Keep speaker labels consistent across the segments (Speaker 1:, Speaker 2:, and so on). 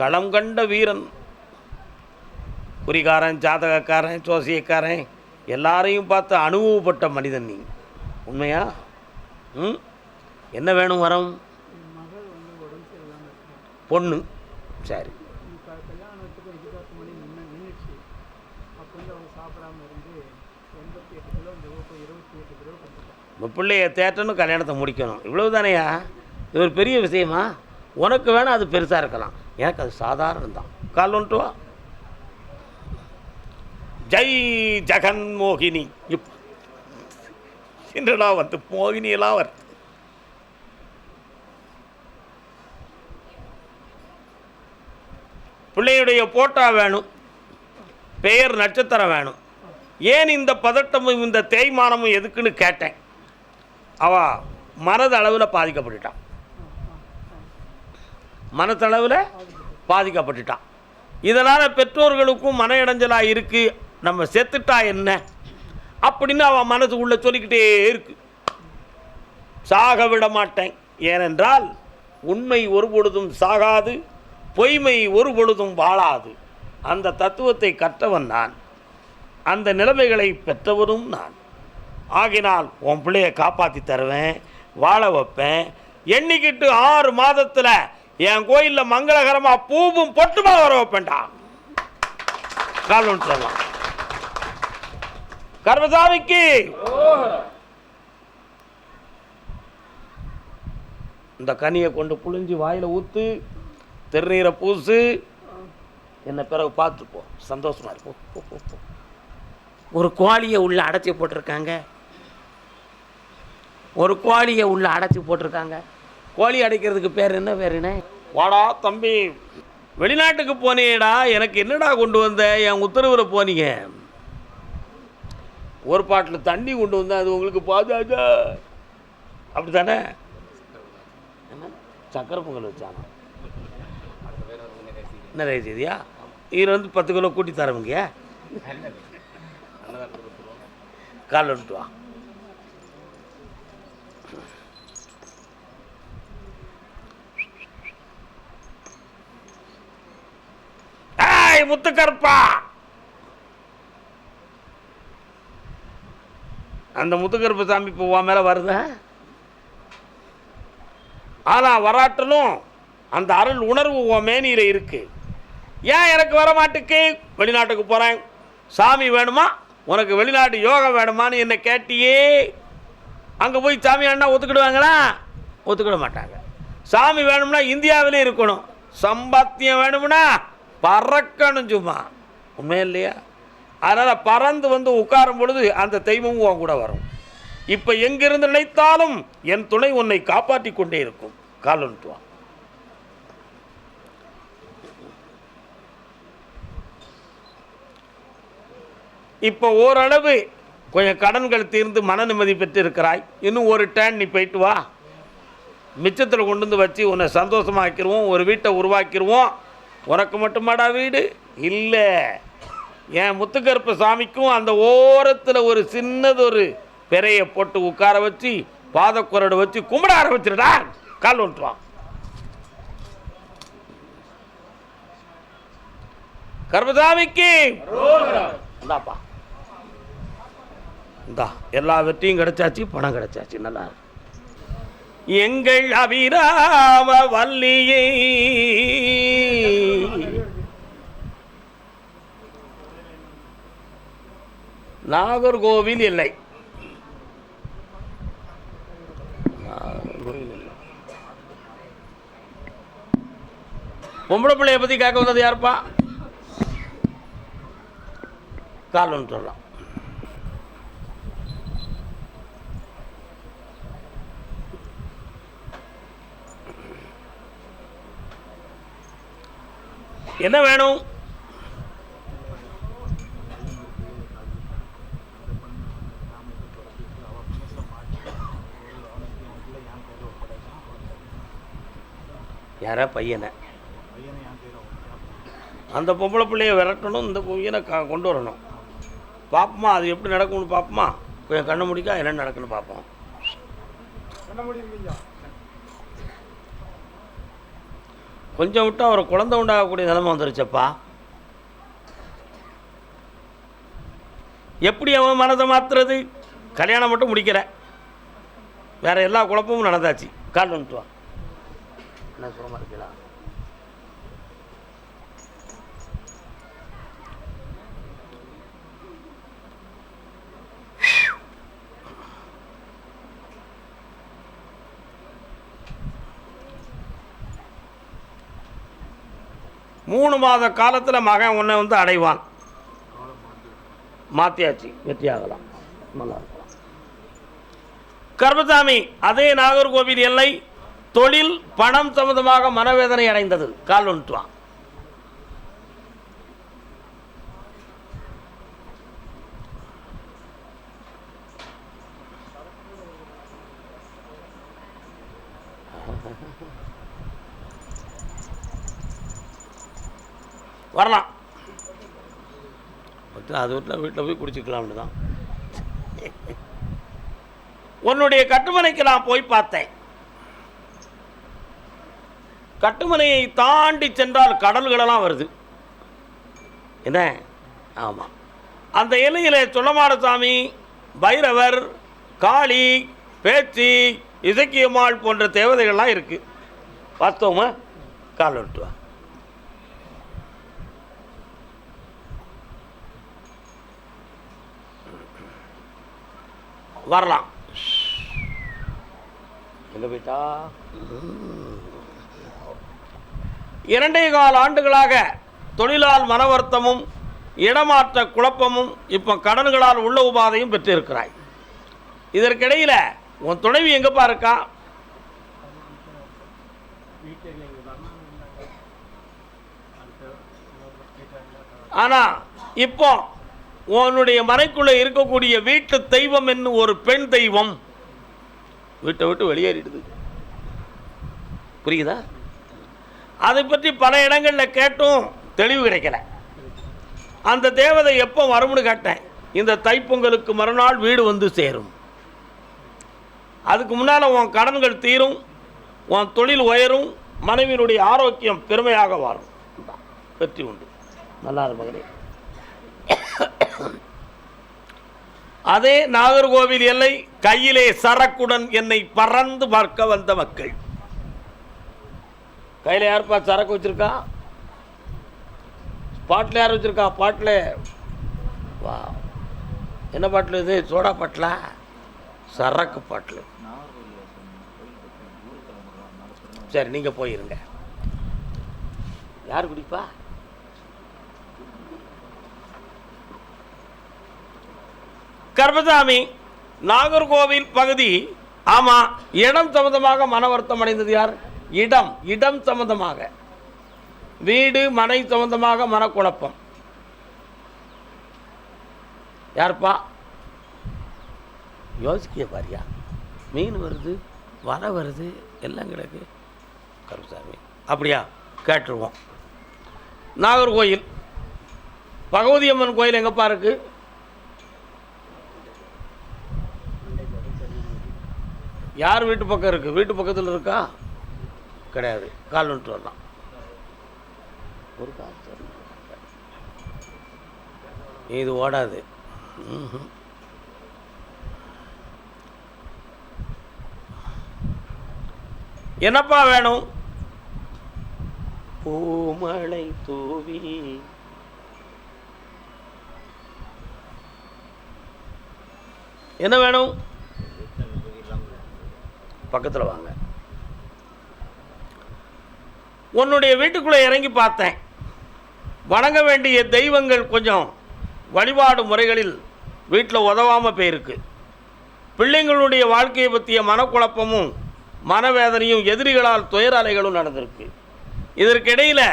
Speaker 1: களம் கண்ட வீரன். குறிகாரன், ஜாதகக்காரன், ஜோசியக்காரன் எல்லாரையும் பார்த்து அனுபவப்பட்ட மனிதன் நீ. உண்மையா? என்ன வேணும் வரம்? பொண்ணு. சரி. பிள்ளைய தேட்டணும், கல்யாணத்தை முடிக்கணும், இவ்வளவு தானேயா? இது ஒரு பெரிய விஷயமா? உனக்கு வேணால் அது பெருசாக இருக்கலாம், எனக்கு அது சாதாரணம் தான். கால் ஒன்று வா. ஜெய் ஜெகன் மோகினி. என்னடா வந்து மோகினியெல்லாம் வருது. பிள்ளையுடைய போட்டா வேணும், பெயர் நட்சத்திரம் வேணும். ஏன் இந்த பதட்டமும் இந்த தேய்மானமும் எதுக்குன்னு கேட்டேன். அவள் மனதளவில் பாதிக்கப்பட்டுட்டான். மனத்தளவில் பாதிக்கப்பட்டுட்டான். இதனால் பெற்றோர்களுக்கும் மன இடைஞ்சலாக இருக்குது. நம்ம செத்துட்டா என்ன அப்படின்னு அவன் மனசுக்குள்ளே சொல்லிக்கிட்டே இருக்கு. சாக விட மாட்டேன், ஏனென்றால் உண்மை ஒரு பொழுதும் சாகாது, பொய்மை ஒரு பொழுதும் வாழாது. அந்த தத்துவத்தை கற்றவன் நான், அந்த நிலைமைகளை பெற்றவரும் நான். ஆகினால் உன் பிள்ளையை காப்பாற்றி தருவேன், வாழ வைப்பேன். எண்ணிக்கிட்டு 6 மாதத்தில் என் கோயிலில் மங்களகரமாக பூவும் பொட்டுமா வர வைப்பேன்டா. கால் ஒன்று சொல்லலாம். கர்மசாமிக்கு இந்த கனியை கொண்டு புழிஞ்சு வாயில் ஊற்று, திருநீரை பூசு, என்ன பிறகு பார்த்துப்போம், சந்தோஷமா இருக்கும். ஒரு கோழியை உள்ள அடைச்சி போட்டிருக்காங்க, ஒரு கோழியை உள்ள அடைச்சி போட்டிருக்காங்க. கோழி அடைக்கிறதுக்கு பேர் என்ன? பேர் என்ன? வாடா தம்பி, வெளிநாட்டுக்கு போனேடா, எனக்கு என்னடா கொண்டு வந்த? என் உத்தரவில் போனீங்க, ஒரு பாட்டில் தண்ணி கொண்டு வந்தேன், அது உங்களுக்கு பாதாதா அப்படி தானே? என்ன சக்கரை பொங்கல் வச்சாங்க, நிறைய செய்தியா? இதில் வந்து 10 கிலோ கூட்டி தரவங்க. கால் வந்துட்டு வா. முத்துக்கருப்பா, அந்த முத்துக்கருப்ப சாமி இப்போ உன் மேலே வருத. ஆனால் வராட்டலும் அந்த அருள் உணர்வு உன் மேனியில் இருக்கு. ஏன் எனக்கு வர மாட்டுக்கு? வெளிநாட்டுக்கு போகிறேன், சாமி வேணுமா உனக்கு, வெளிநாட்டு யோகம் வேணுமான்னு என்ன கேட்டியே. அங்கே போய் சாமி அண்ணா ஒத்துக்கிடுவாங்களா? ஒத்துக்கிட மாட்டாங்க. சாமி வேணும்னா இந்தியாவிலே இருக்கணும், சம்பாத்தியம் வேணும்னா பறக்கணும் சும்மா. உண்மையா இல்லையா? அதனால் பறந்து வந்து உட்காரும் பொழுது அந்த தெய்வமும் உன் கூட வரும். இப்போ எங்கிருந்து நினைத்தாலும் என் துணை உன்னை காப்பாற்றி கொண்டே இருக்கும். கால் ஒன்று வா. இப்போ ஓரளவு கொஞ்சம் கடன்கள் தீர்ந்து மன நிம்மதி பெற்று இருக்கிறாய். இன்னும் ஒரு டேன் நீ போயிட்டு வா, மிச்சத்தில் கொண்டு வந்து வச்சு உன்னை சந்தோஷமாக்கிடுவோம், ஒரு வீட்டை உருவாக்கிடுவோம். உனக்கு மட்டுமாடா வீடு? இல்லை, என் முத்துக்கருப்ப சாமிக்கும் அந்த ஓரத்தில் ஒரு சின்னதொரு பெறையை போட்டு உட்கார வச்சு பாதக்குரடு வச்சு கும்பிட ஆரம்பிச்சிருடா. கால் ஒன்றுவான். கருப்பசாமிக்கு இந்தாப்பா, இந்தா எல்லா வெற்றியும் கிடைச்சாச்சு, பணம் கிடைச்சாச்சு. நல்லா எங்கள் அபிராம வல்லியை நாகர்கோவில் இல்லை, பொம்பளை பிள்ளைய பற்றி கேட்க வந்தது யாருப்பா? கால் ஒன்று சொல்லலாம். என்ன வேணும்? யாரா பையனை? அந்த பொம்பளை பிள்ளைய விரட்டணும், இந்த பையனை கொண்டு வரணும். பார்ப்போமா அது எப்படி நடக்கும்னு பார்ப்போமா? கொஞ்சம் கண்ணு முடிக்கா என்ன நடக்குன்னு பார்ப்போம். கொஞ்சம் விட்டு அவரை குழந்தை உண்டாகக்கூடிய நிலைமை வந்துருச்சப்பா. எப்படி அவன் மனதை மாற்றுறது? கல்யாணம் மட்டும் முடிக்கிற, வேறு எல்லா குழப்பமும் நடந்தாச்சு. கால் வந்துட்டு வா. என்ன சுகமாக இருக்கலாம்? மூணு மாத காலத்தில் மகன் உன்னை வந்து அடைவான். மாத்தியாச்சு, வெற்றியாகலாம், நல்லா இருக்கலாம். கர்மசாமி அதே நாகர்கோவில் எல்லை தொழில் பணம் சம்பந்தமாக மனவேதனை அடைந்தது. கால் வந்துட்டுவான். வரலாம், அது வீட்டில் போய் குடிச்சிக்கலாம்னு தான். உன்னுடைய கட்டுமனைக்கு நான் போய் பார்த்தேன். கட்டுமனையை தாண்டி சென்றால் கடல்களெல்லாம் வருது. என்ன? ஆமாம். அந்த எல்லையில் சொல்லமாடசாமி, பைரவர், காளி, பேச்சி, இசக்கியம்மாள் போன்ற தேவதைகள்லாம் இருக்குது. வாஸ்தவமா? கால் விட்டு வா. வரலாம். எங்க போயிட்டா? 2.25 ஆண்டுகளாக தொழிலால் மனவர்த்தமும் இடமாற்ற குழப்பமும் இப்போ கடன்களால் உள்ள உபாதையும் பெற்றிருக்கிறாய். இதற்கிடையில் உன் துணைவி எங்கப்பா இருக்கா? ஆனால் இப்போ உன்னுடைய மனைக்குள்ளே இருக்கக்கூடிய வீட்டு தெய்வம் என்னும் ஒரு பெண் தெய்வம் வீட்டை விட்டு வெளியேறிடுது. புரியுதா? அதை பற்றி பல இடங்களில் கேட்டும் தெளிவு கிடைக்கல. அந்த தேவதை எப்போ வரும்னு கேட்டேன். இந்த தைப்பொங்கலுக்கு மறுநாள் வீடு வந்து சேரும். அதுக்கு முன்னால் உன் கடன்கள் தீரும், உன் தொழில் உயரும், மனைவியினுடைய ஆரோக்கியம் பெருமையாக வரும். வெற்றி உண்டு. நல்லா இரு மகனே. அதே நாகர்கோவில் எல்லை கையிலே சரக்குடன் என்னை பறந்து பார்க்க வந்த மக்கள். கையில் யாருப்பா சரக்கு வச்சிருக்கா? பாட்டில் யார் வச்சிருக்கா? பாட்டில் வா. என்ன பாட்டில் இது? சோடா பாட்டிலா? சரக்கு பாட்டில். சரி, நீங்கள் போயிருங்க. யார் குடிப்பா? கர்மசாமி நாகர்கோவில் பகுதி. ஆமாம், இடம் சம்பந்தமாக மன வருத்தம் அடைந்தது யார்? இடம் சம்பந்தமாக, வீடு மனை சம்பந்தமாக மனக்குழப்பம். யார்ப்பா? யோசிக்க பாரியா. மீன் வருது, வலை வருது, எல்லாம் கிடக்கு. கருசாமி அப்படியா? கேட்டுருவோம். நாகர்கோயில் பகவதி அம்மன் கோயில் எங்கப்பா இருக்கு? யார் வீட்டு பக்கம் இருக்குது? வீட்டு பக்கத்தில் இருக்கா? கிடையாது. கால் வந்துட்டு வரலாம். ஒரு கால் இது ஓடாது. என்னப்பா வேணும்? பூமழை தூவி என்ன வேணும்? பக்கத்தில் வாங்க. உன்னுடைய வீட்டுக்குள்ளே இறங்கி பார்த்தேன். வணங்க வேண்டிய தெய்வங்கள் கொஞ்சம் வழிபாடு முறைகளில் வீட்டில் உதவாமல் போயிருக்கு. பிள்ளைங்களுடைய வாழ்க்கையை பற்றிய மனக்குழப்பமும் மனவேதனையும் எதிரிகளால் துயர அலைகளும் நடந்திருக்கு. இதற்கிடையில்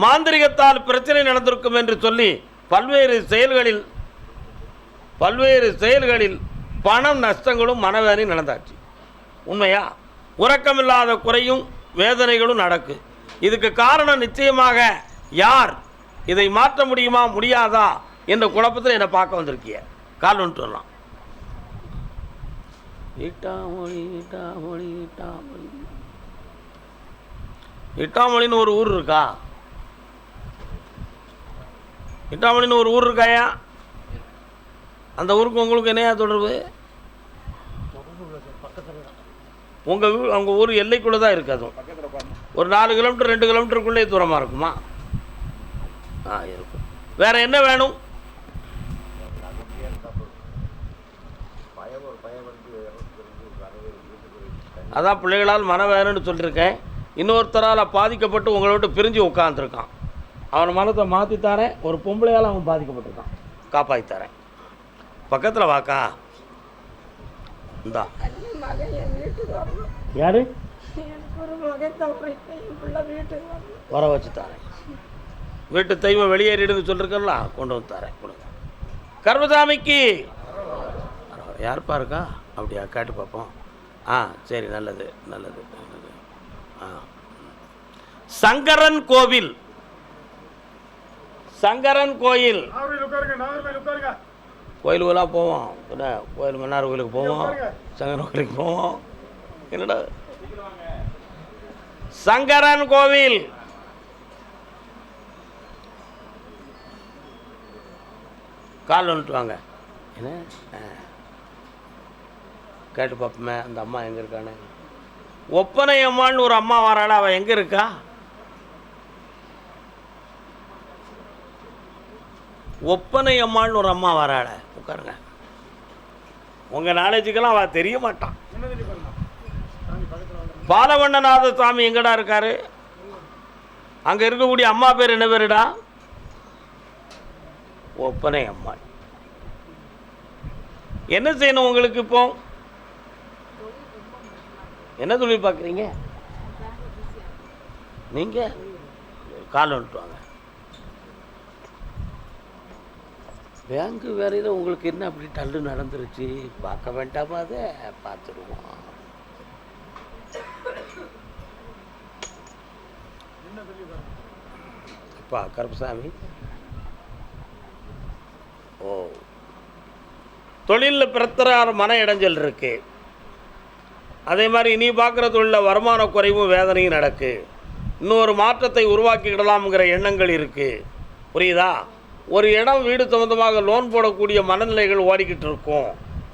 Speaker 1: மாந்திரிகத்தால் பிரச்சனை நடந்திருக்கும் என்று சொல்லி பல்வேறு செயல்களில் பணம் நஷ்டங்களும் மனவேதனை நடந்தாச்சு. உண்மையா? உறக்கமில்லாத குறையும் வேதனைகளும் நடக்கு. இதுக்கு காரணம் நிச்சயமாக யார்? இதை மாற்ற முடியுமா முடியாதா என்ற குழப்பத்தில் என்னை பார்க்க வந்திருக்கிய. கால் வந்துட்டு வரலாம். இட்டாமணின்னு ஒரு ஊர் இருக்கா? இட்டாமணின்னு ஒரு ஊர் இருக்காயா? அந்த ஊருக்கு உங்களுக்கு என்னையா தொடர்பு? உங்கள் ஊர் எல்லைக்குள்ளே தான் இருக்குது. அதுவும் ஒரு 4 கிலோமீட்டர் 2 கிலோமீட்டருக்குள்ளே தூரமாக இருக்குமா? இருக்கும். வேறு என்ன வேணும்? அதான் பிள்ளைகளால் மனவேதனைன்னு சொல்லியிருக்கேன். இன்னொருத்தரால் பாதிக்கப்பட்டு உங்களை விட்டு பிரிஞ்சு உட்காந்துருக்கான். அவன் மனத்தை மாற்றித்தாரேன். ஒரு பொம்பளையால் அவன் பாதிக்கப்பட்டிருக்கான். காப்பாற்றித்தாரேன். பக்கத்தில் வாக்கா. இந்தா யாரு வர வச்சு தாரேன். வீட்டு தெய்வம் வெளியேறிடுன்னு சொல்லிருக்கல, கொண்டு வந்து தாரேன். கொடுங்க. கர்மசாமிக்கு யாருப்பா இருக்கா? அப்படியா? காட்டு பார்ப்போம். சரி, நல்லது நல்லது நல்லது. சங்கரன் கோவில். சங்கரன் கோயில். கோயிலுக்கெல்லாம் போவோம். என்ன கோயில்? மன்னார் கோயிலுக்கு போவோம், சங்கரன் கோயிலுக்கு போவோம். என்னடா சங்கரன் கோவில். கால் வந்துட்டு வாங்க. என்ன கேட்டு பார்ப்போமே அந்த அம்மா எங்கே இருக்கானே. ஒப்பனை அம்மான்னு ஒரு அம்மா வராளா? அவள் எங்கே இருக்கா? ஒப்பனை அம்மான்னு ஒரு அம்மா வராள. உட்காருங்க. உங்கள் நாலேஜுக்கெல்லாம் அவள் தெரிய மாட்டான். பாலவண்ணநாத சாமி எங்கடா இருக்காரு? அங்கே இருக்கக்கூடிய அம்மா பேர் என்ன பேருடா? ஒப்பனை அம்மா. என்ன செய்யணும் உங்களுக்கு? இப்போ என்ன தொழில் பார்க்குறீங்க நீங்கள்? கால் வந்துட்டு வாங்க. பேங்கு வேலையில் உங்களுக்கு என்ன அப்படி டல்லு நடந்துருச்சு? பார்க்க வேண்டாமா? அதை பார்த்துருவோம். அப்பா கருப்பசாமி, தொழிலில் பிரச்சனை மன இடைஞ்சல் இருக்கு. அதே மாதிரி இனி பார்க்குற தொழிலில் வருமான குறைவும் வேதனையும் நடக்கு. இன்னொரு மாற்றத்தை உருவாக்கிக்கிடலாம்ங்கிற எண்ணங்கள் இருக்குது. புரியுதா? ஒரு இடம் வீடு சம்மந்தமாக லோன் போடக்கூடிய மனநிலைகள் ஓடிக்கிட்டு இருக்கும்.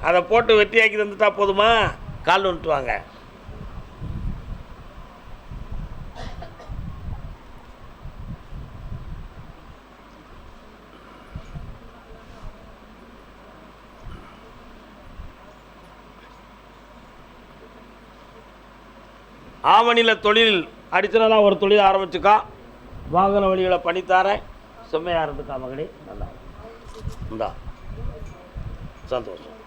Speaker 1: அதை போட்டு வெட்டியாக்கி தந்துட்டா போதுமா? கால் வந்துட்டு வாங்க. ஆவணியில் தொழில் அடிஷனலாக ஒரு தொழில் ஆரம்பிச்சுக்கா. வாகன வழிகளை பண்ணித்தாரேன். செம்மையாக இருந்துக்கா மகளே. நல்லா இந்தா சந்தோஷம்.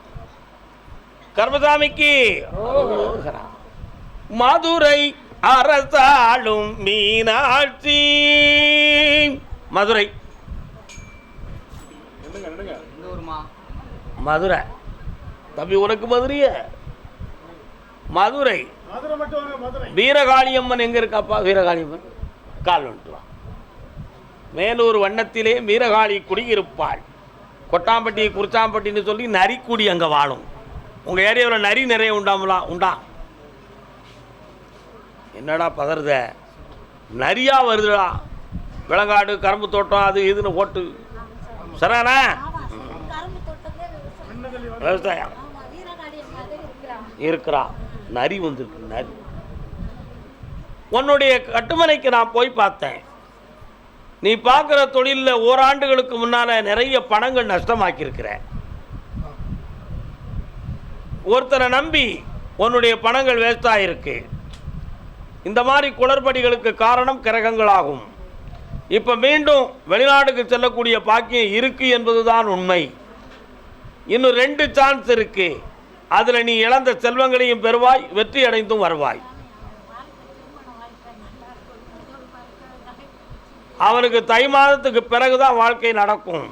Speaker 1: கர்மசாமிக்கு மதுரை அரசாளும் மீனாட்சி. மதுரை மதுரை தம்பி, உனக்கு மதுரைய? மதுரை வீரகாளியம்மன் எங்க இருக்காப்பா? வீரகாளியம்மன் கால் வந்துட்டு. மேலூர் வண்ணத்திலே வீரகாளி குடியிருப்பாள். கொட்டாம்பட்டி குறிச்சாம்பட்டின்னு சொல்லி நரிக்குடி அங்கே வாழும். உங்கள் ஏரியாவில் நரி நிறைய உண்டாமலா? உண்டா? என்னடா பதறுத? நரியா வருதுடா. விலங்காடு, கரும்பு தோட்டம், அது இதுன்னு ஓட்டு. சரிண்ணா? விவசாயம் இருக்கிறா. நரி வந்துருக்கு. நரி உன்னுடைய கட்டுமனைக்கு நான் போய் பார்த்தேன். நீ பார்க்குற தொழிலில் ஓராண்டுகளுக்கு முன்னால் நிறைய பணங்கள் நஷ்டமாக்கியிருக்கிற. ஒருத்தரை நம்பி உன்னுடைய பணங்கள் வேஸ்டாக இருக்கு. இந்த மாதிரி குளறுபடிகளுக்கு காரணம் கிரகங்களாகும். இப்போ மீண்டும் வெளிநாட்டுக்கு செல்லக்கூடிய பாக்கியம் இருக்கு என்பதுதான் உண்மை. இன்னும் 2 சான்ஸ் இருக்கு. அதில் நீ இழந்த செல்வங்களையும் பெறுவாய், வெற்றி அடைந்தும் வருவாய். அவனுக்கு தை மாதத்துக்கு பிறகுதான் வாழ்க்கை நடக்கும்.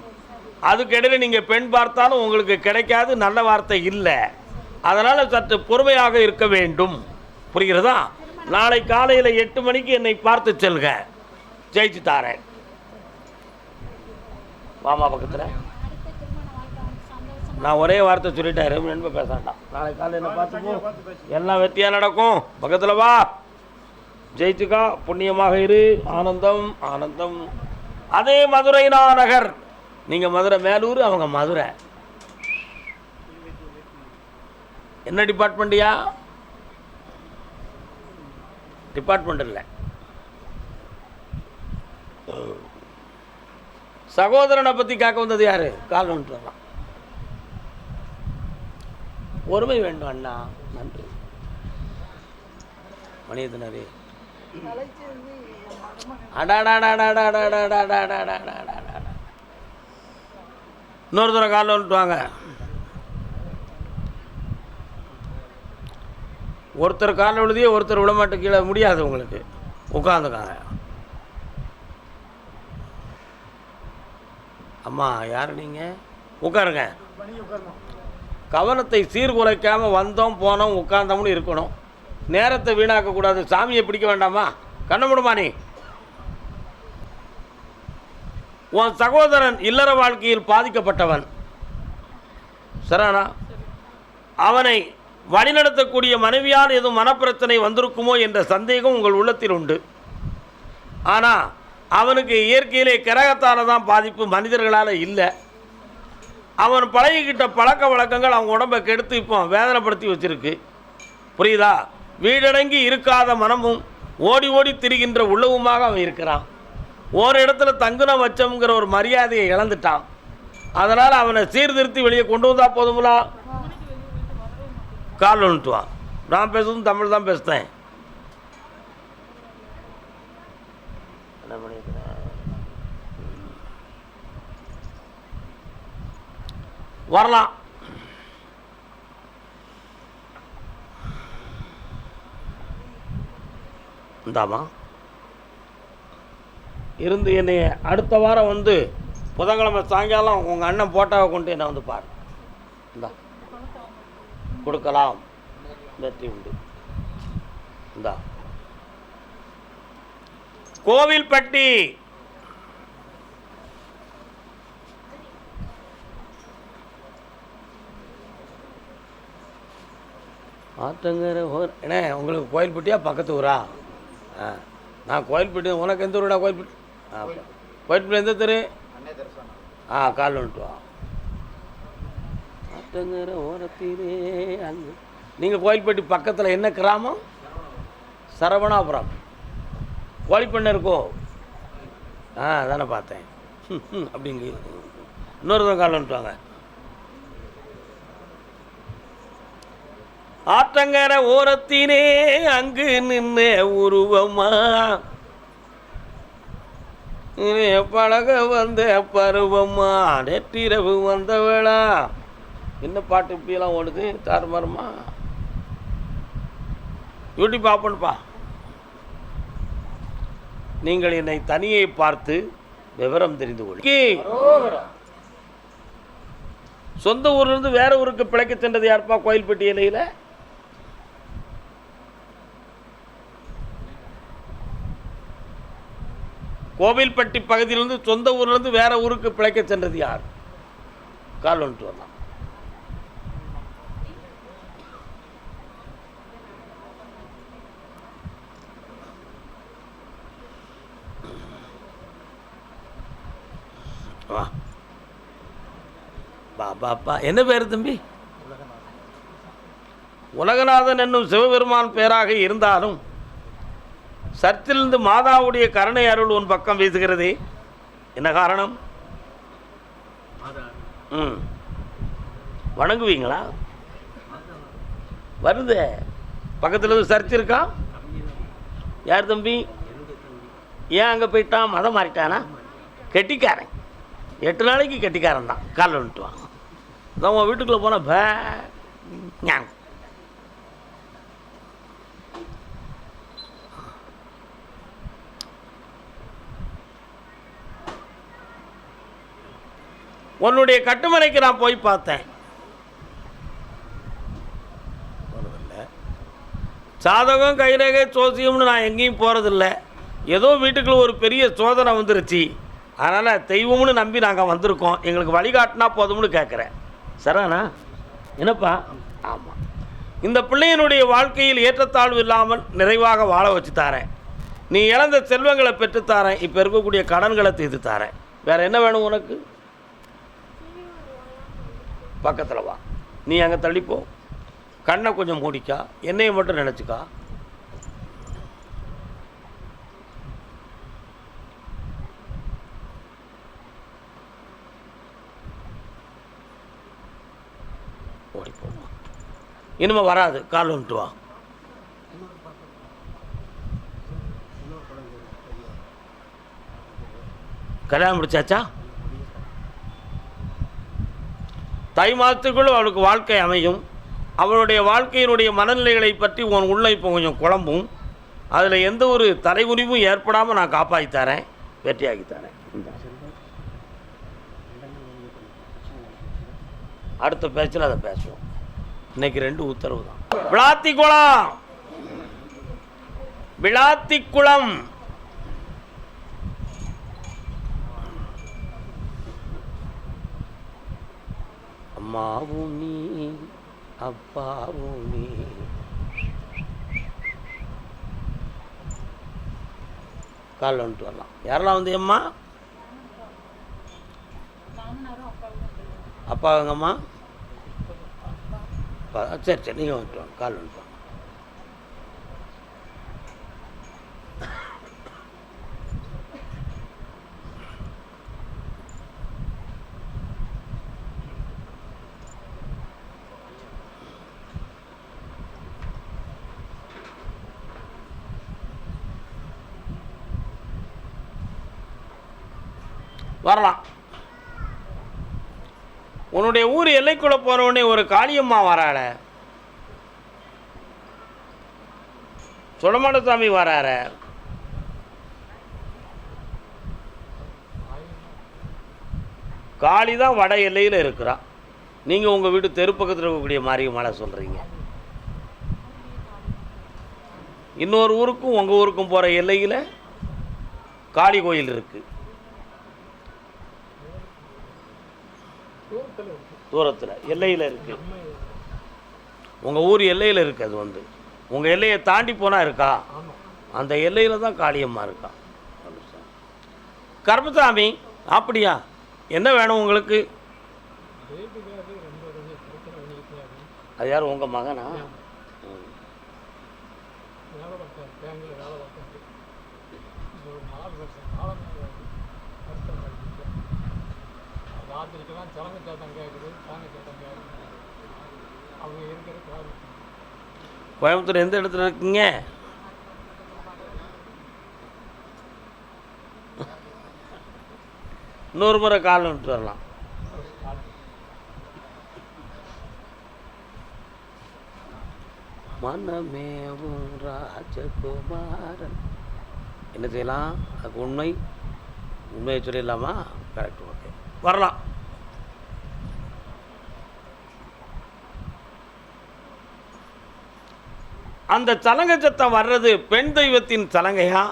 Speaker 1: அதுக்கிடையில நீங்கள் பெண் பார்த்தாலும் உங்களுக்கு கிடைக்காது. நல்ல வார்த்தை இல்லை. அதனால் சற்று பொறுமையாக இருக்க வேண்டும். புரிகிறதா? நாளை காலையில் 8 மணிக்கு என்னை பார்த்து செல்க. ஜெயிச்சு தாரேன். வாமா பக்கத்தில். நான் ஒரே வார்த்தை சொல்லிட்டேன். நண்ப பேச வேண்டாம். நாளை காலையில் என்ன பார்த்துப்போம். எல்லாம் வெற்றியாக நடக்கும். பக்கத்தில் வா. ஜெயிச்சுக்கா, புண்ணியமாக இரு, ஆனந்தம் ஆனந்தம். அதே மதுரை நகர், நீங்கள் மதுரை மேலூர், அவங்க மதுரை. என்ன டிபார்ட்மெண்ட்டியா? டிபார்ட்மெண்ட் இல்லை. சகோதரனை பற்றி கேட்க வந்தது யாரு? கால் ஒன்று வரலாம். ஒருமை வேண்டும் அண்ணா. நன்றி மணியத்தினரே. இன்னொரு தடவை காலில் வந்துட்டு வாங்க. ஒருத்தர் காலில் விழுதியே ஒருத்தர் விழமாட்டு கீழே முடியாது உங்களுக்கு. உட்காந்துக்காங்க. அம்மா யார் நீங்கள்? உட்காருங்க. கவனத்தை சீர்குலைக்காமல் வந்தோம் போனோம் உட்கார்ந்தோம்னு இருக்கணும். நேரத்தை வீணாக்கக்கூடாது. சாமியை பிடிக்க வேண்டாமா? கண்ண முடுமா நீ. உன் சகோதரன் இல்லற வாழ்க்கையில் பாதிக்கப்பட்டவன் சரானா. அவனை வழிநடத்தக்கூடிய மனைவியால் எதுவும் மனப்பிரச்சனை வந்திருக்குமோ என்ற சந்தேகம் உங்கள் உள்ளத்தில் உண்டு. ஆனால் அவனுக்கு இயற்கையிலே கிரகத்தால் தான் பாதிப்பு, மனிதர்களால் இல்லை. அவன் பழகிக்கிட்ட பழக்க வழக்கங்கள் அவங்க உடம்பை கெடுத்து இப்போ வேதனைப்படுத்தி வச்சிருக்கு. புரியுதா? வீடடங்கி இருக்காத மனமும் ஓடி ஓடி திரிகின்ற உள்ளவுமாக அவன் இருக்கிறான். ஒரு இடத்துல தங்குன வச்சம்ங்கிற ஒரு மரியாதையை இழந்துட்டான். அதனால் அவனை சீர்திருத்தி வெளியே கொண்டு வந்தால் போதுங்களா? கால் ஒன்றுவான். நான் பேசுறதும் தமிழ் தான் பேசுகிறேன். வரலாம். இந்தாமா இருந்து என்னை அடுத்த வாரம் வந்து புதன்கிழமை சாயங்காலம் உங்கள் அண்ணன் போட்டாவை கொண்டு என்னை வந்து பாரு. இந்தா கொடுக்கலாம், வெற்றி உண்டு. இந்தா கோவில்பட்டி ஆத்தங்கர ஊர். என்ன உங்களுக்கு கோயில்பட்டியா பக்கத்து ஊரா? நான் கோயில்பட்டி. உனக்கு எந்த ஊருடா? கோயில்பட்டி. கோயில்பட்டி எந்த தெரு? கால் வந்துட்டு வா. ஆத்தங்கர ஓரத்திலே அங்கே. நீங்கள் கோயில்பட்டி பக்கத்தில் என்ன கிராமம்? சரவணாபுரம். கோழிப்பண்ணை இருக்கோ? அதானே பார்த்தேன். அப்படிங்க. இன்னொரு கால் வந்துட்டு வாங்க. ஆற்றங்கர ஓரத்தினே அங்கு நின்ன உருவமா, பழக வந்த பருவமா, நெற்றிரவு வந்தவளா. என்ன பாட்டு இப்படியெல்லாம் ஓடுது? தாறுமாறுமா. யூடியூப் ஆப்பன்ப்பா. நீங்கள் என்னை தனியை பார்த்து விவரம் தெரிந்து கொள்ள. சொந்த ஊர்லேருந்து வேற ஊருக்கு பிழைக்க சென்றது யாருப்பா? கோயில்பட்டி எல்லையில் கோவில்பட்டி பகுதியிலிருந்து சொந்த ஊர்லேருந்து வேற ஊருக்கு பிழைக்க சென்றது யார்? கால் வந்துட்டு வரலாம். வா பாப்பா. என்ன பேர் தம்பி? உலகநாதன் என்னும் சிவபெருமான் பேராக இருந்தாலும் சர்ச்சிலிருந்து மாதாவுடைய கருணை அருள் உன் பக்கம் வீசுகிறதே, என்ன காரணம்? வணங்குவீங்களா? வருது. பக்கத்தில் சர்ச் இருக்கா? யார் தம்பி? ஏன் அங்கே போயிட்டான்? மதம் மாறிட்டானா? கெட்டிக்காரன். 8 நாளைக்கு கெட்டிக்காரன் தான். காலில் வந்துட்டு வாங்க. அதான் உன் வீட்டுக்குள்ளே போனால் பே ஞான். உன்னுடைய கட்டுமனைக்கு நான் போய் பார்த்தேன். சாதகம் கைரேகை சோசியம்னு நான் எங்கேயும் போகிறதில்ல. ஏதோ வீட்டுக்குள்ள ஒரு பெரிய சோதனை வந்துருச்சு, அதனால் தெய்வம்னு நம்பி நாங்கள் வந்திருக்கோம், எங்களுக்கு வழிகாட்டினா போதும்னு கேட்குறேன். சரானா? என்னப்பா? ஆமாம். இந்த பிள்ளையினுடைய வாழ்க்கையில் ஏற்றத்தாழ்வு இல்லாமல் நிறைவாக வாழ வச்சு தாரேன். நீ இழந்த செல்வங்களை பெற்றுத்தாரேன், இப்போ இருக்கக்கூடிய கடன்களை தீர்த்து தாரேன். வேறு என்ன வேணும் உனக்கு? பக்கத்தில் வா, நீ அங்கே தள்ளிப்போ, கண்ணை கொஞ்சம் மூடிக்கா, என்னையை மட்டும் நினச்சிக்கா. ஓடிப்போ, இனிமே வராது, கால் வந்துட்டு வா. கல்யாணம் முடிச்சாச்சா? தை மாதத்துக்குள்ள அவளுக்கு வாழ்க்கை அமையும். அவளுடைய வாழ்க்கையினுடைய மனநிலைகளை பற்றி உன் உள்ள இப்போ கொஞ்சம் குழம்பும். அதில் எந்த ஒரு தலைகுனிவும் ஏற்படாமல் நான் காப்பாற்றித்தரேன், வெற்றியாக்கித்தரேன். அடுத்த பேச்சில் அதை பேசுவோம். இன்னைக்கு 2 உத்தரவு தான். விளாத்திக்குளம், விளாத்திக்குளம் அம்மாவும் நீ அப்பாவும் நீ. காலில் வந்துட்டு வரலாம். யாரெல்லாம் வந்து அம்மா? அப்பாவுங்கம்மா? சரி சரி, நீங்கள் வந்துட்டு வாங்க, கால் வந்துட்டு வாங்க. வரலாம். உன்னுடைய ஊர் எல்லைக்குள்ள போறவனே ஒரு காளியம்மா வராள, சுடமாடசாமி வராற. காளி தான் வட எல்லையில் இருக்கிறா. நீங்கள் உங்கள் வீட்டு தெரு பக்கத்தில் இருக்கக்கூடிய மாரியம்மனை சொல்கிறீங்க. இன்னொரு ஊருக்கும் உங்கள் ஊருக்கும் போகிற எல்லையில் காளி கோயில் இருக்குது. தூரத்தில் எல்லையில் இருக்குது. உங்கள் ஊர் எல்லையில் இருக்குது. அது வந்து உங்கள் எல்லையை தாண்டி போனால் இருக்கா, அந்த எல்லையில் தான் காளியம்மா இருக்கா. கருப்பசாமி, அப்படியா? என்ன வேணும் உங்களுக்கு? அது யார், உங்கள் மகனா? கோயம்புத்தூர் எந்த இடத்துல இருக்கீங்க? இன்னொரு முறை கால் விட்டு வரலாம். மனமேவும் ராஜகுமாரன். என்ன செய்யலாம்? அதுக்கு உண்மையை சொல்லிடலாமா? கரெக்ட், ஓகே, வரலாம். அந்த சலங்கை சத்தம் வர்றது பெண் தெய்வத்தின் சலங்கையா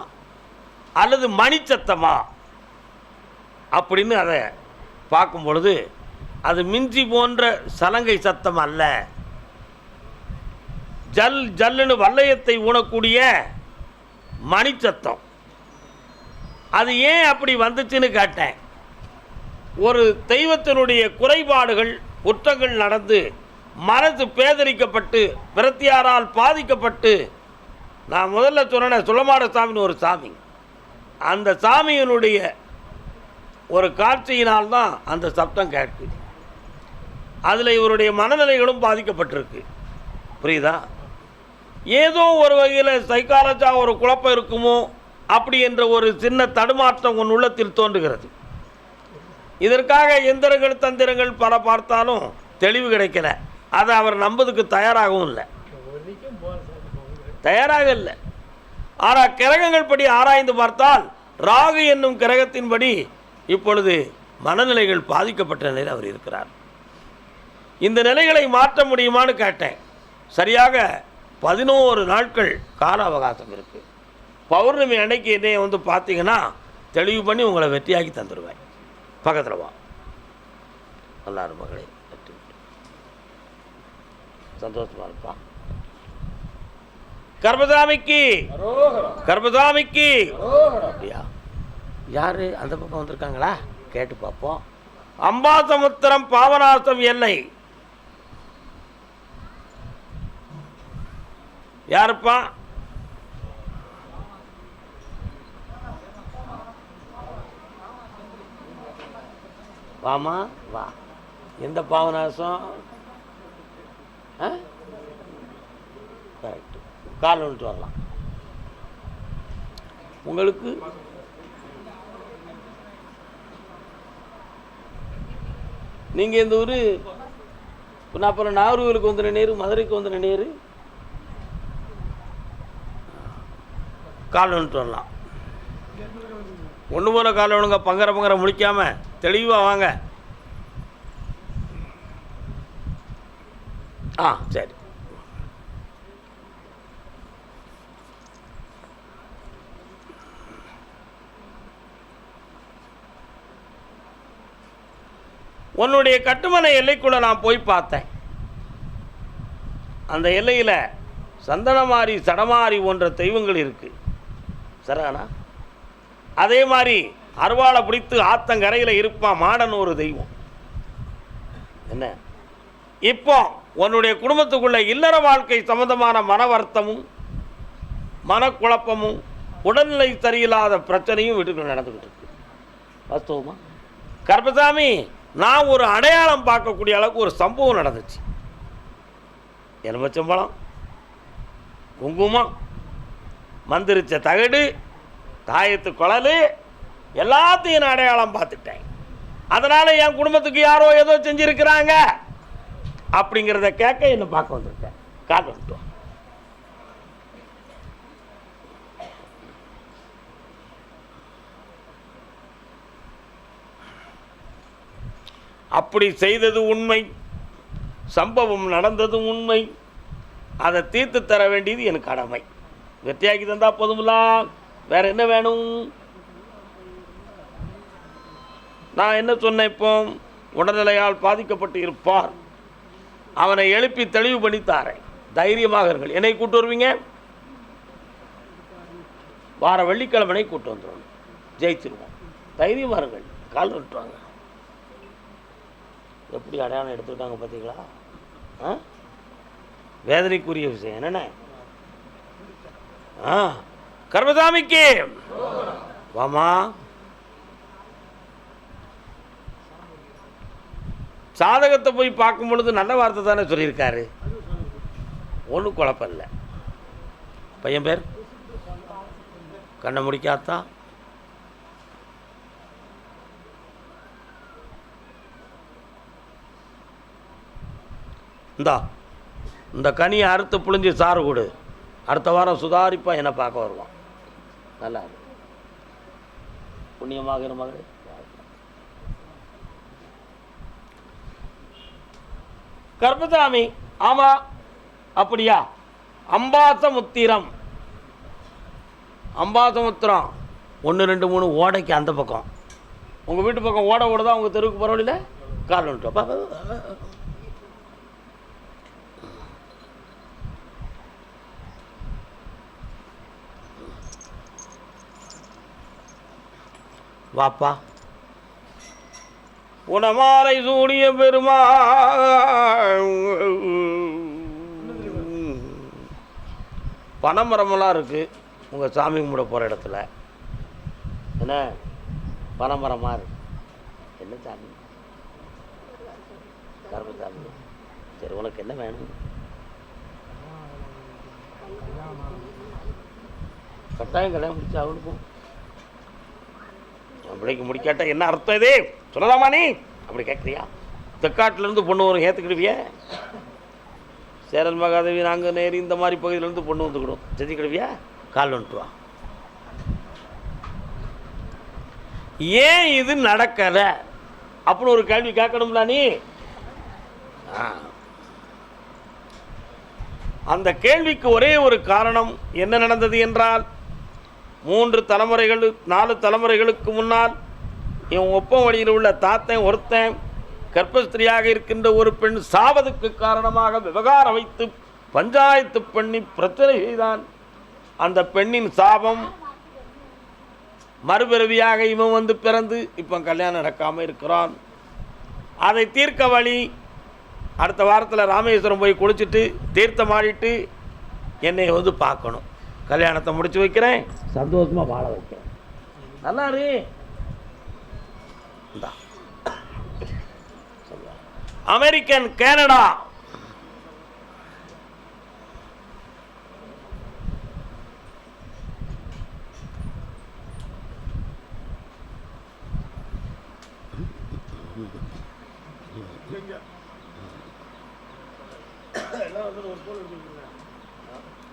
Speaker 1: அல்லது மணிச்சத்தமா அப்படின்னு அதை பார்க்கும் பொழுது அது மிஞ்சி போன்ற சலங்கை சத்தம் அல்ல. ஜல் ஜல்லுன்னு வல்லையத்தை ஊனக்கூடிய மணிச்சத்தம். அது ஏன் அப்படி வந்துச்சுன்னு கேட்டேன். ஒரு தெய்வத்தினுடைய குறைபாடுகள், குற்றங்கள் நடந்து மனசு பேதரிக்கப்பட்டு பிரத்தியாரால் பாதிக்கப்பட்டு, நான் முதல்ல சொன்னேன் சுடமாடசாமின்னு ஒரு சாமி, அந்த சாமியினுடைய ஒரு காட்சியினால்தான் அந்த சப்தம் கேட்குது. அதில் இவருடைய மனநிலைகளும் பாதிக்கப்பட்டிருக்கு. புரியுதா? ஏதோ ஒரு வகையில் சைக்காலஜாக ஒரு குழப்பம் இருக்குமோ அப்படி என்ற ஒரு சின்ன தடுமாற்றம் உன் உள்ளத்தில் தோன்றுகிறது. இதற்காக எந்திரங்கள் தந்திரங்கள் பல பார்த்தாலும் தெளிவு கிடைக்கல. அதை அவர் நம்புறதுக்கு தயாராகவும் இல்லை, தயாராக இல்லை. ஆனால் கிரகங்கள் படி ஆராய்ந்து பார்த்தால் ராகு என்னும் கிரகத்தின்படி இப்பொழுது மனநிலைகள் பாதிக்கப்பட்ட நிலையில் அவர் இருக்கிறார். இந்த நிலைகளை மாற்ற முடியுமான்னு கேட்டேன். சரியாக 11 நாட்கள் கால அவகாசம் இருக்குது. பௌர்ணமி அன்னைக்கு என்னைய வந்து பார்த்தீங்கன்னா தெளிவு பண்ணி உங்களை வெற்றியாக்கி தந்துடுவேன். பக்கத்தில் வா. எல்லாரும் மகளே, சந்தோஷமாக இருப்பா. கர்பசாமிக்கு கர்பசாமிக்கு. அப்படியா? யாரு அந்த பக்கம் வந்திருக்காங்களா? கேட்டு பார்ப்போம். அம்பாசமுத்திரம் பாவநாசம் எல்லை யாருப்பா? வாமா வா. எந்த பாவநாசம்? கரெக்ட். கால் வந்துட்டு வரலாம். உங்களுக்கு நீங்கள் இந்த ஊர் நான் அப்புறம் நாகூருக்கு வந்துன நேரு, மதுரைக்கு வந்துன நேரு, கால் வந்துட்டு வரலாம். ஒன்று போல கால் வேணுங்க. பங்கர முடிக்காமல் தெளிவாக வாங்க. சரி. உன்னுடைய கட்டுமனை எல்லைக்குள்ள நான் போய் பார்த்தேன். அந்த எல்லையில் சந்தனமாரி சடமாரி போன்ற தெய்வங்கள் இருக்கு. சரியானா? அதே மாதிரி அருவாளை பிடித்து ஆத்தங்கரையில் இருப்பான் மாடன் ஒரு தெய்வம். என்ன இப்போ உன்னுடைய குடும்பத்துக்குள்ள இல்லற வாழ்க்கை சம்பந்தமான மன வருத்தமும் மனக்குழப்பமும் உடல்நிலை சரியில்லாத பிரச்சனையும் வீட்டுக்குள்ள நடந்துக்கிட்டு இருக்கு. வாஸ்தவமா? கர்பசாமி, நான் ஒரு அடையாளம் பார்க்கக்கூடிய அளவுக்கு ஒரு சம்பவம் நடந்துச்சு. எலுமிச்சம்பழம், குங்குமம், மந்திரிச்ச தகடு, தாயத்து குழல் எல்லாத்தையும் நான் அடையாளம் பார்த்துட்டேன். அதனால் என் குடும்பத்துக்கு யாரோ ஏதோ செஞ்சுருக்கிறாங்க அப்படிங்கிறத கேட்க என்ன பார்க்க வந்திருக்கேன். கால் வந்துட்டோம். அப்படி செய்தது உண்மை, சம்பவம் நடந்ததும் உண்மை. அதை தீர்த்து தர வேண்டியது எனக்கு கடமை. வெற்றியாக்கி தந்தா போதுமில்ல, வேற என்ன வேணும்? நான் என்ன சொன்னேன்? இப்போ உடல்நிலையால் பாதிக்கப்பட்டு இருப்பார், அவனை எழுப்பி தெளிவு பண்ணி தாரேன். தைரியமாக இருங்கள். என்னை கூட்டு வருவீங்க? வார வெள்ளிக்கிழமை கூட்டு வந்துடுவோம். ஜெயிச்சிருவோம். தைரியமாக இருங்கள். கால் விட்டுவாங்க. எப்படி அடையாளம் எடுத்துக்கிட்டாங்க பார்த்தீங்களா? வேதனைக்குரிய விஷயம் என்னென்ன? கர்மசாமிக்கு வாமா. சாதகத்தை போய் பார்க்கும் பொழுது நல்ல வார்த்தை தானே சொல்லியிருக்காரு. ஒன்றும் குழப்பம் இல்லை. பையன் பேர் கண்ணை முடிக்காத்தா. இந்த கனியை அறுத்து புழிஞ்சு சாறு கொடு. அடுத்த வாரம் சுதாரிப்பா என்னை பார்க்க வருவான். நல்லா புண்ணியமாக மகள். கர்பசாமி, ஆமா அப்படியா? அம்பாசமுத்திரம் 1 2 3 ஓடைக்கு அந்த பக்கம். உங்கள் வீட்டு பக்கம் ஓட ஓடுதா? உங்கள் தெருவுக்கு பரவாயில்ல. கால் வந்துட்டோம். வாப்பா. உணமாலை சூடிய பெருமா பனைமரமெல்லாம் இருக்குது உங்கள் சாமி கும்பிட போகிற இடத்துல. என்ன பனைமரமாக இருக்கு? என்ன சாமி? கர்மசாமி. சரி, உனக்கு என்ன வேணும்? கட்டாயம் கல்யாணம் முடிச்சா அவனுக்கும். பிள்ளைக்கு முடிக்காட்டா என்ன அர்த்தம்? இது சொல்லலாமா? நீ அப்படி கேட்குறியா? தெற்காட்டிலேருந்து பொண்ணு வரும், ஏற்றுக்கிடுவிய? சேரல் மகாதேவி நாங்கள் நேரி இந்த மாதிரி பகுதியிலேருந்து பொண்ணு வந்துக்கிடும், செஞ்சுக்கிடுவியா? கால் வந்துட்டு வா. ஏன் இது நடக்கலை அப்படின்னு ஒரு கேள்வி கேட்கணும்ல நீ. அந்த கேள்விக்கு ஒரே ஒரு காரணம். என்ன நடந்தது என்றால், 3 தலைமுறைகள் 4 தலைமுறைகளுக்கு முன்னால் என் ஒப்பம் வழியில் உள்ள தாத்தன் ஒருத்தன் கர்ப்பஸ்திரியாக இருக்கின்ற ஒரு பெண் சாவதுக்கு காரணமாக விவகாரம் வைத்து பஞ்சாயத்து பண்ணி பிரச்சனை செய்தான். அந்த பெண்ணின் சாபம் மறுபிறவியாக இவன் வந்து பிறந்து இப்போ கல்யாணம் நடக்காமல் இருக்கிறான். அதை தீர்க்க வழி, அடுத்த வாரத்தில் ராமேஸ்வரம் போய் குளிச்சுட்டு தீர்த்தம் ஆடிட்டு என்னை வந்து பார்க்கணும். கல்யாணத்தை முடிச்சு வைக்கிறேன், சந்தோஷமாக வாழ வைக்கிறேன். நல்லா இரு. அமெரிக்கன், கனடா,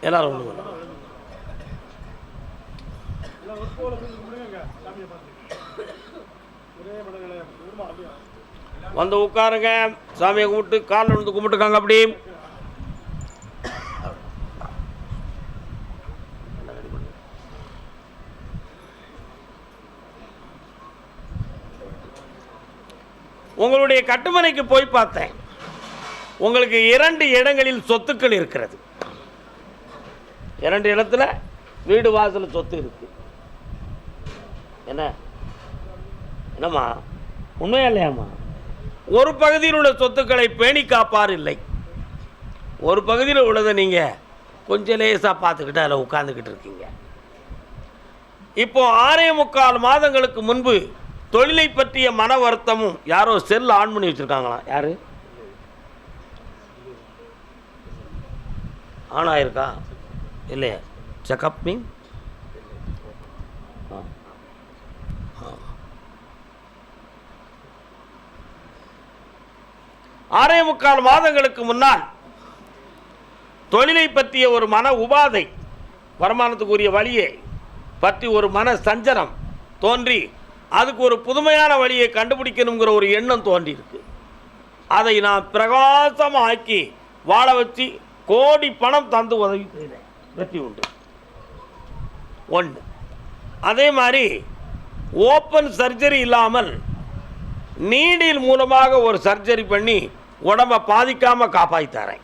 Speaker 1: எல்லாரும் வந்து உட்காருங்க. சாமியை கும்பிட்டு காலில் வந்து கும்பிட்டுக்காங்க. அப்படி உங்களுடைய கட்டுமனைக்கு போய் பார்த்தேன். உங்களுக்கு 2 இடங்களில் சொத்துக்கள் இருக்கிறது. 2 இடத்துல வீடு வாசல் சொத்து இருக்கு. என்னம்மா உண்மையா இல்லையாம்மா? ஒரு பகுதியில் உள்ள சொத்துக்களை பேணி காப்பார் இல்லை. ஒரு பகுதியில் உள்ளதை நீங்கள் கொஞ்சம் லேசாக பார்த்துக்கிட்டு அதில் உட்காந்துக்கிட்டு இருக்கீங்க. இப்போ 6.25 மாதங்களுக்கு முன்பு தொழிலை பற்றிய மன வருத்தமும் யாரோ செல் ஆன் பண்ணி வச்சுருக்காங்களாம். யார் ஆன் ஆயிருக்கா இல்லையா? செக்அப் மீன் 6.25 மாதங்களுக்கு முன்னால் தொழிலை பற்றிய ஒரு மன உபாதை, வருமானத்துக்குரிய வழியை பற்றி ஒரு மன சஞ்சலம் தோன்றி அதுக்கு ஒரு புதுமையான வழியை கண்டுபிடிக்கணுங்கிற ஒரு எண்ணம் தோன்றியிருக்கு. அதை நான் பிரகாசமாக்கி வாழ வச்சு கோடி பணம் தந்து உதவி செய்தேன். வெற்றி உண்டு. 1. அதே மாதிரி ஓப்பன் சர்ஜரி இல்லாமல் நீடில் மூலமாக ஒரு சர்ஜரி பண்ணி உடம்பை பாதிக்காமல் காப்பாற்றித்தரேன்.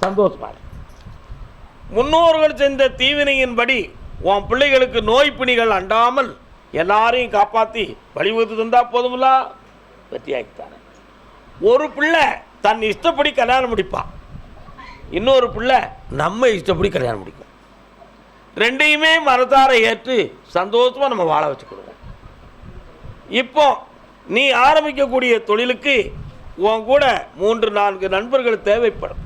Speaker 1: சந்தோஷமா. முன்னோர்கள் செஞ்ச தீவினையின்படி உன் பிள்ளைகளுக்கு நோய் பிணிகள் அண்டாமல் எல்லாரையும் காப்பாற்றி வழிவகுத்து தந்தால் போதுமில்ல, வெற்றியாகித்தாரேன். ஒரு பிள்ளை தன் இஷ்டப்படி கல்யாணம் முடிப்பான், இன்னொரு பிள்ளை நம்ம இஷ்டப்படி கல்யாணம் முடிக்கும். 2யுமே மனதார ஏற்று சந்தோஷமாக நம்ம வாழ வச்சுக்கிடுவோம். இப்போ நீ ஆரம்பிக்கக்கூடிய தொழிலுக்கு உன் கூட 3-4 நண்பர்கள் தேவைப்படும்.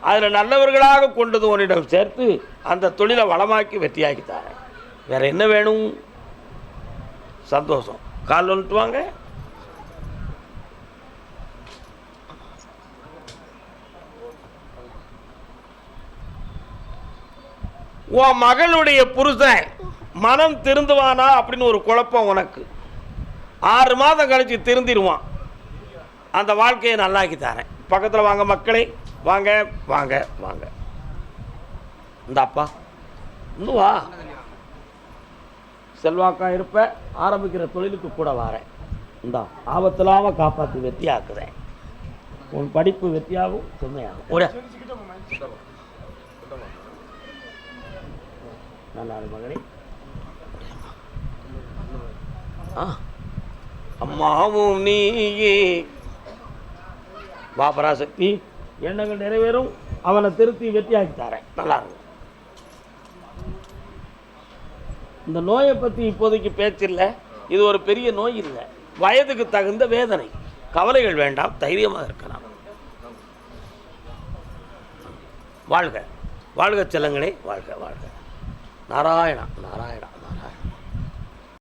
Speaker 1: அதில் நல்லவர்களாக கொண்டது உன்னிடம் சேர்த்து அந்த தொழிலை வளமாக்கி வெற்றியாக்கித்தாரேன். வேறு என்ன வேணும்? சந்தோஷம். கால் வந்துட்டு வாங்க. உன் மகளுடைய புருஷன் மனம் திருந்துவானா அப்படின்னு ஒரு குழப்பம் உனக்கு. 6 மாதம் கழிச்சு திருந்திடுவான். அந்த வாழ்க்கையை நல்லாக்கி தரேன். பக்கத்தில் வாங்க மக்களே, வாங்க வாங்க வாங்க. இந்த அப்பா இன்னும் வா. செல்வாக்கா இருப்ப, ஆரம்பிக்கிற தொழிலுக்கு கூட வரேன். இந்த ஆபத்தில்லாமல் காப்பாற்றி வெற்றியாக்குறேன். உன் படிப்பு வெற்றியாகும், சுமையாகும். ஒரு நல்லா மகனே. அம்மாவும் நீயே பாபராசக்தி, எண்ணங்கள் நிறைவேறும். அவனை திருத்தி வெற்றியாக்கி தரேன். நல்லா இருக்கும். இந்த நோயை பற்றி இப்போதைக்கு பேச்சில்லை. இது ஒரு பெரிய நோய் இல்லை, வயதுக்கு தகுந்த வேதனை. கவலைகள் வேண்டாம், தைரியமாக இருக்கலாம். வாழ்க வாழ்க செல்லங்களே, வாழ்க வாழ்க. நாராயணா நாராயணா.